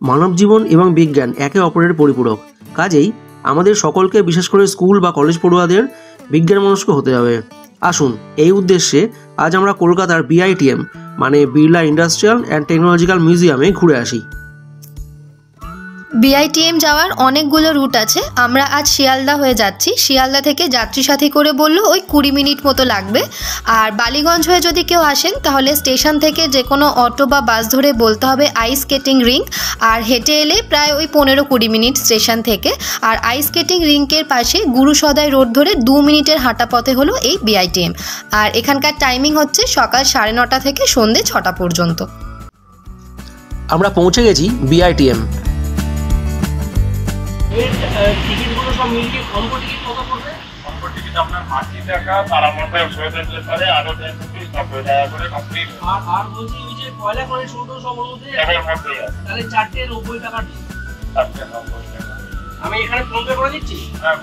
মানব জীবন এবং বিজ্ঞান একে অপরের পরিপূরক, কাজেই আমাদের সকলকে বিশেষ করে স্কুল বা কলেজ পড়ুয়াদের বিজ্ঞান মনস্ক হতে হবে। আসুন এই উদ্দেশ্যে আজ আমরা কলকাতার বিআইটিএম মানে বিড়লা ইন্ডাস্ট্রিয়াল অ্যান্ড টেকনোলজিক্যাল মিউজিয়ামে ঘুরে আসি। বিআইটিএম যাওয়ার অনেকগুলো রুট আছে। আমরা আজ শিয়ালদা হয়ে যাচ্ছি। শিয়ালদা থেকে যাত্রী সাথী করে বললো ওই 20 মিনিট মতো লাগবে। আর বালিগঞ্জ হয়ে যদি কেউ আসেন তাহলে স্টেশন থেকে যে কোনো অটো বা বাস ধরে বলতে হবে আইস স্কেটিং রিঙ্ক, আর হেঁটে এলে প্রায় ওই 15-20 মিনিট স্টেশন থেকে। আর আইস স্কেটিং রিঙ্কের পাশে গুরুসদাই রোড ধরে 2 মিনিটের হাঁটা পথে হলো এই বিআইটিএম। আর এখানকার টাইমিং হচ্ছে সকাল 9:30 থেকে সন্ধ্যে 6টা পর্যন্ত। আমরা পৌঁছে গেছি বিআইটিএম। টিকিটগুলো সব মিলিয়ে কম্বো টিকিট কত পড়বে? কম্বো টিকিট আপনার 80 টাকা, তার মধ্যে সোয়েটার পারে আরো 90 টাকা করে কমপ্লিট। আর বলছি ওই যে পয়লা করে শুরু সব মধ্যে তাহলে 4টে 90 টাকা। 4টে 90 টাকা আমি এখানে ফোন পে করে দিচ্ছি। হ্যাঁ,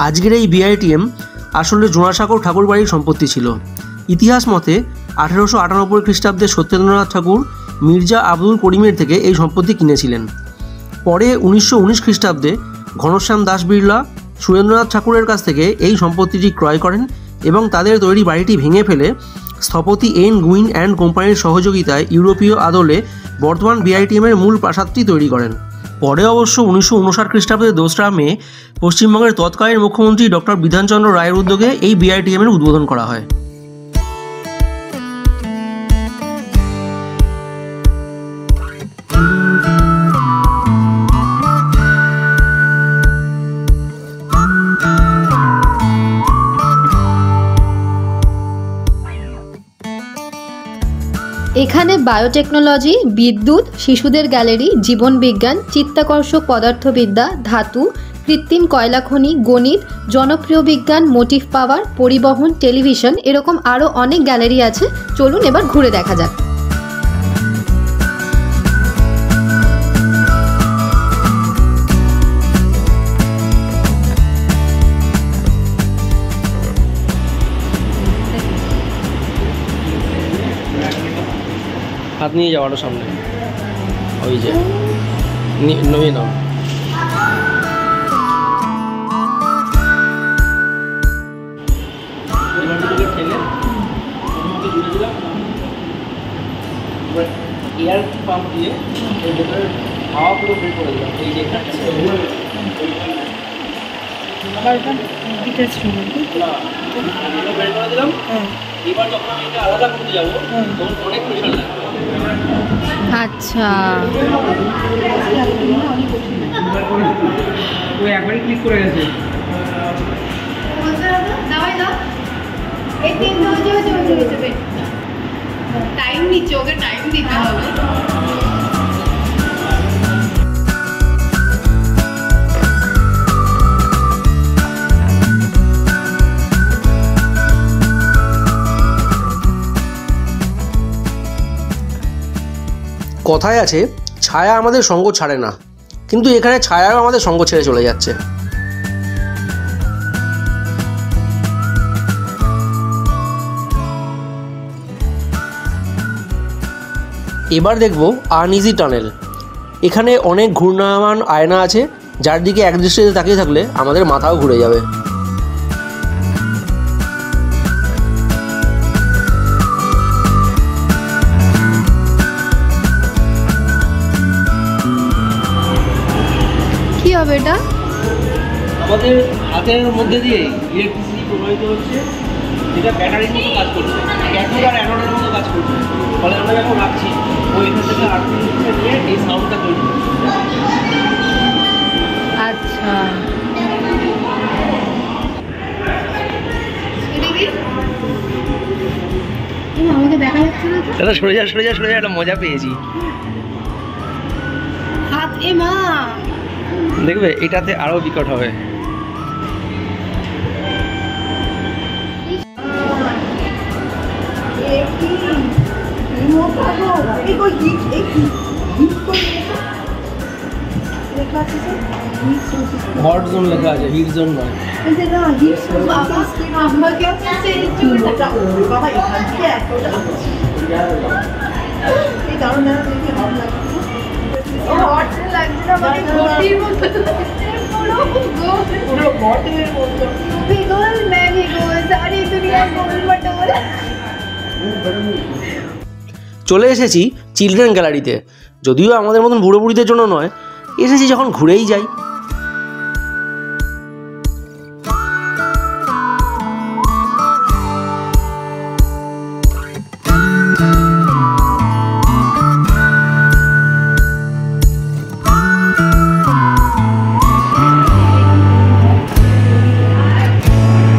আজকের এই বিআইটিএম আসলে জোড়াসাঁকোর ঠাকুর বাড়ির সম্পত্তি ছিল। ইতিহাস মতে 1898 খ্রিস্টাব্দে সত্যেন্দ্রনাথ ঠাকুর মির্জা আব্দুল করিমের থেকে এই সম্পত্তি কিনেছিলেন। পরে 1919 খ্রিস্টাব্দে ঘনশ্যাম দাস বিড়লা সুরেন্দ্রনাথ ঠাকুরের কাছ থেকে এই সম্পত্তিটি ক্রয় করেন এবং তাদের তৈরি বাড়িটি ভেঙে ফেলে স্থপতি এন গুইন অ্যান্ড কোম্পানির সহযোগিতায় ইউরোপীয় আদলে বর্তমান বিআইটিএমের মূল প্রাসাদটি তৈরি করেন। পরে অবশ্য 1959 খ্রিস্টাব্দের 2রা মে পশ্চিমবঙ্গের তৎকালীন মুখ্যমন্ত্রী ডক্টর বিধানচন্দ্র রায়ের উদ্যোগে এই বিআইটিএমের উদ্বোধন করা হয়। এখানে বায়োটেকনোলজি, বিদ্যুৎ, শিশুদের গ্যালারি, জীবনবিজ্ঞান, চিত্তাকর্ষক পদার্থবিদ্যা, ধাতু, কৃত্রিম কয়লা খনি, গণিত, জনপ্রিয় বিজ্ঞান, মোটিভ পাওয়ার, পরিবহন, টেলিভিশন, এরকম আরও অনেক গ্যালারি আছে। চলুন এবার ঘুরে দেখা যাক। হাত নিয়ে যাওয়াটা সামনে ওই যে নই নাও। এয়ার পাম্প দিয়ে হাওয়া পুরো বের করে দিলাম। এই যে বের করে দিলাম। এবার যখন আমি এটা আলাদা করতে যাবো তখন অনেক প্রেশার লাগবে। আচ্ছা, ওই একবারই ক্লিক করে গেছে। টাইম নিচ্ছে, ওকে টাইম দিতে হবে। কথায় আছে ছায়া আমাদের সঙ্গ ছাড়ে না, কিন্তু এখানে ছায়াও আমাদের সঙ্গ ছেড়ে চলে যাচ্ছে। এবার দেখব আনইজি টানেল। এখানে অনেক ঘূর্ণায়মান আয়না আছে, যার দিকে একদৃষ্টিতে তাকিয়ে থাকলে আমাদের মাথাও ঘুরে যাবে। কি হবে এটা? আমাদের হাতের মধ্যে দিয়ে ইলেকট্রিসিটি প্রবাহিত হচ্ছে, যেটা ব্যাটারির মতো কাজ করছে, ক্যাথোড আর অ্যানোডের মতো কাজ করছে। ফলে আমরা যখন রাখছি ওই এখান থেকে আর্থিং নিয়ে এই সাউন্ডটা তৈরি হচ্ছে। আচ্ছা, আমাকে দেখা যাচ্ছে না। দাদা সরে যা সরে যা সরে যা, একটা মজা পেয়েছি। হাত এ মা, দেখবে এটাতে আরো বিকট হবে। হট জোন লেখা আছে, হিট জোন নয়। বটির মতো পুরো বটির মতো গোল ম্যাগি গোল সারি দুনিয়া গোল মটোল। চলে এসেছি চিলড্রেন গ্যালারিতে। যদিও আমাদের মতন বুড়ো বুড়িদের জন্য নয়, এসেছি যখন ঘুরেই যাই।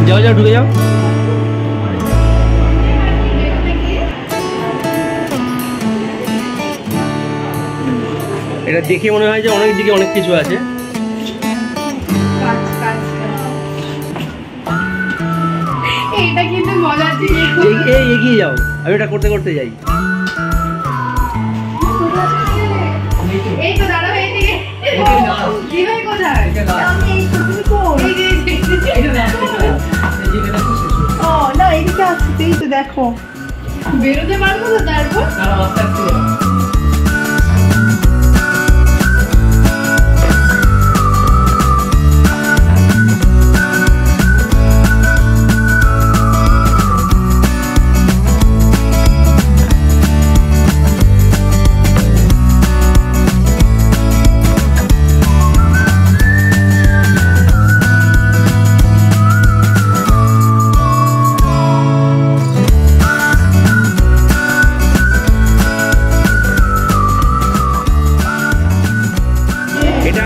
যাও যাও, ঢুকে যাও। এটা দেখে মনে হয় যে অনেক দিকে অনেক কিছু আছে। এটা কিন্তু মজা ছিল। এই এগিয়ে যাও, আমি এটা করতে করতে যাই। এই তো দাঁড়াও, এইদিকে দিভাই কোথায়? আমি এই তুমি কোন? ও না, এইদিকে আসছে, এই তো দেখো। বেরোতে পারবো তো তারপর?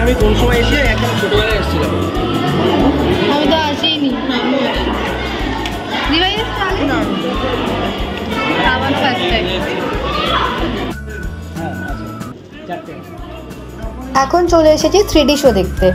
আমি কোন সময় এসে একদম ছোটবেলায় এসেছিলাম। আমি তো আসিনি। দিভাই চলে না, আমার ফার্স্ট টাইম। এখন চলে এসেছি 3D শো দেখতে।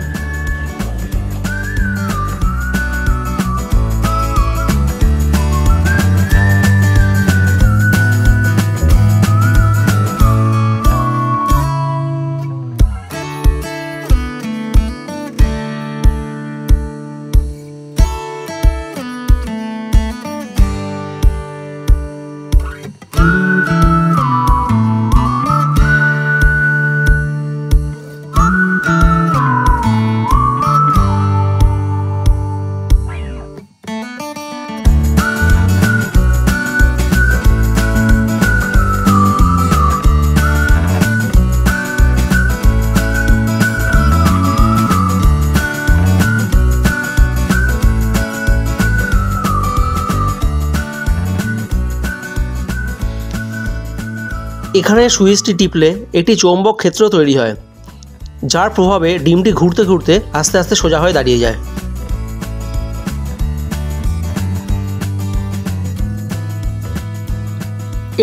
এখানে সুইচটি টিপলে একটি চৌম্বক ক্ষেত্র তৈরি হয়, যার প্রভাবে ডিমটি ঘুরতে ঘুরতে আস্তে আস্তে সোজা হয়ে দাঁড়িয়ে যায়।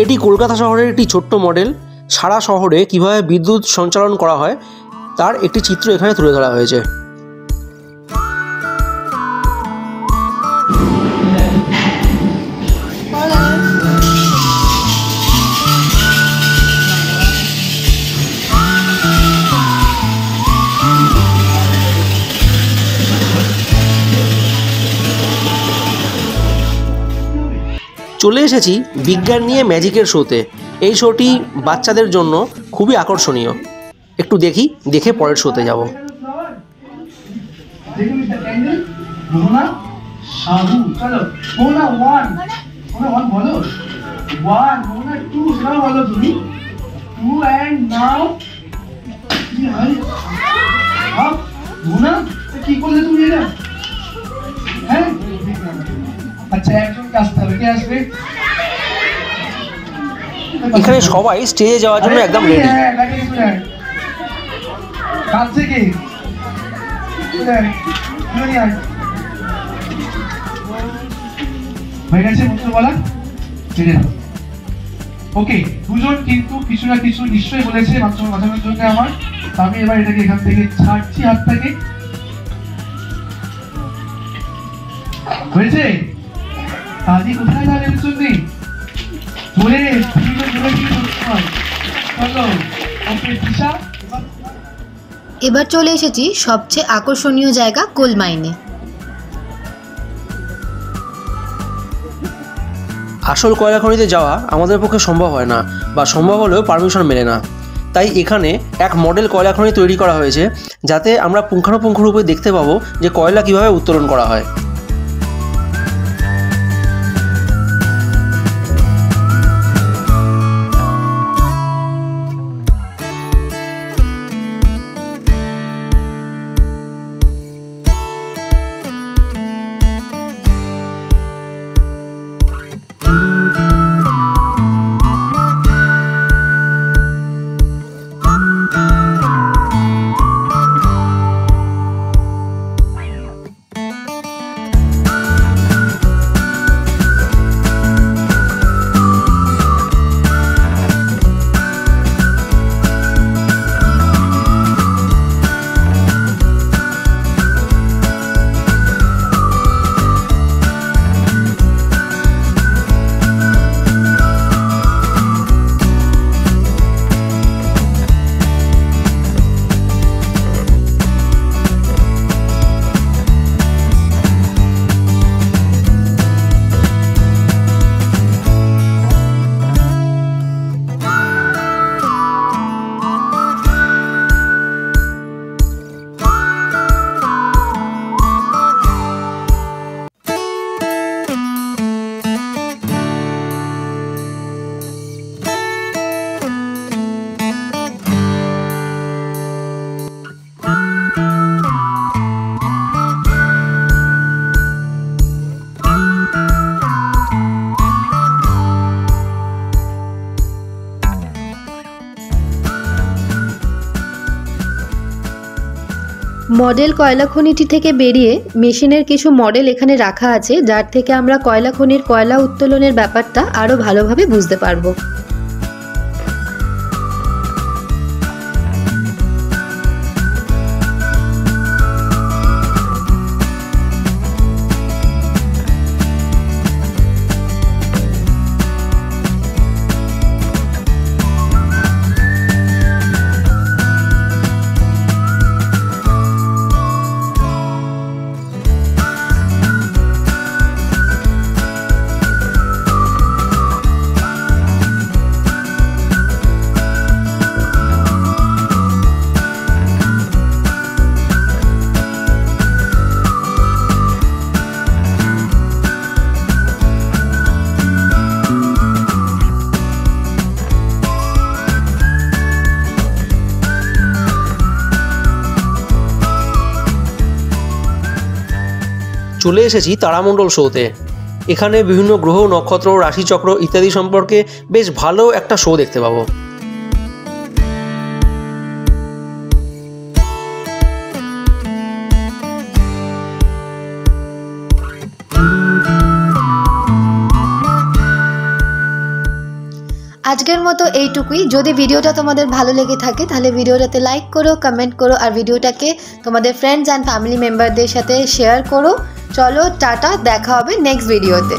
এটি কলকাতা শহরের একটি ছোট্ট মডেল। সারা শহরে কিভাবে বিদ্যুৎ সঞ্চালন করা হয় তার একটি চিত্র এখানে তুলে ধরা হয়েছে। চলে এসেছি বিজ্ঞান নিয়ে ম্যাজিকের শোতে। এই শোটি বাচ্চাদের জন্য খুবই আকর্ষণীয়। একটু দেখে পরের শোতে যাব। কি করলে তুমি এটা? হ্যাঁ, আচ্ছা, একজনকে আসতে হবে। কে আসবে? এখানে সবাই স্টেজে যাওয়ার জন্য একদম রেডি। কাল থেকে হয়ে গেছে মন্ত্র বলা? ওকে, দুজন কিন্তু কিছু না কিছু নিশ্চয়ই বলেছে মন্ত্র বাঁচানোর জন্য আমার। আমি এবার এটাকে এখান থেকে ছাড়ছি হাতটাকে। হয়েছে? দাদি কোথায় যাবেন শুনবি? জোরে চলো। ওকে দিশা, এবার চলে এসেছি সবচেয়ে আকর্ষণীয় জায়গা কোল মাইনে। আসল কয়লা খনিতে যাওয়া আমাদের পক্ষে সম্ভব হয় না, বা সম্ভব হলেও পারমিশন মেলে না। তাই এখানে এক মডেল কয়লা খনি তৈরি করা হয়েছে, যাতে আমরা পুঙ্খানুপুঙ্খরূপে দেখতে পাবো যে কয়লা কীভাবে উত্তোলন করা হয়। মডেল কয়লা খনিটি থেকে বেরিয়ে মেশিনের কিছু মডেল এখানে রাখা আছে, যার থেকে আমরা কয়লা খনির কয়লা উত্তোলনের ব্যাপারটা আরও ভালোভাবে বুঝতে পারবো। চলে এসেছি তারামণ্ডল শোতে। এখানে বিভিন্ন গ্রহ, নক্ষত্র, রাশিচক্র ইত্যাদি সম্পর্কে বেশ ভালো একটা শো দেখতে পাবো। আজকের মতো এইটুকুই। যদি ভিডিওটা তোমাদের ভালো লেগে থাকে তাহলে ভিডিওটাতে লাইক করো, কমেন্ট করো আর ভিডিওটাকে তোমাদের ফ্রেন্ডস অ্যান্ড ফ্যামিলি মেম্বারদের সাথে শেয়ার করো। চলো টাটা, দেখা হবে নেক্সট ভিডিওতে।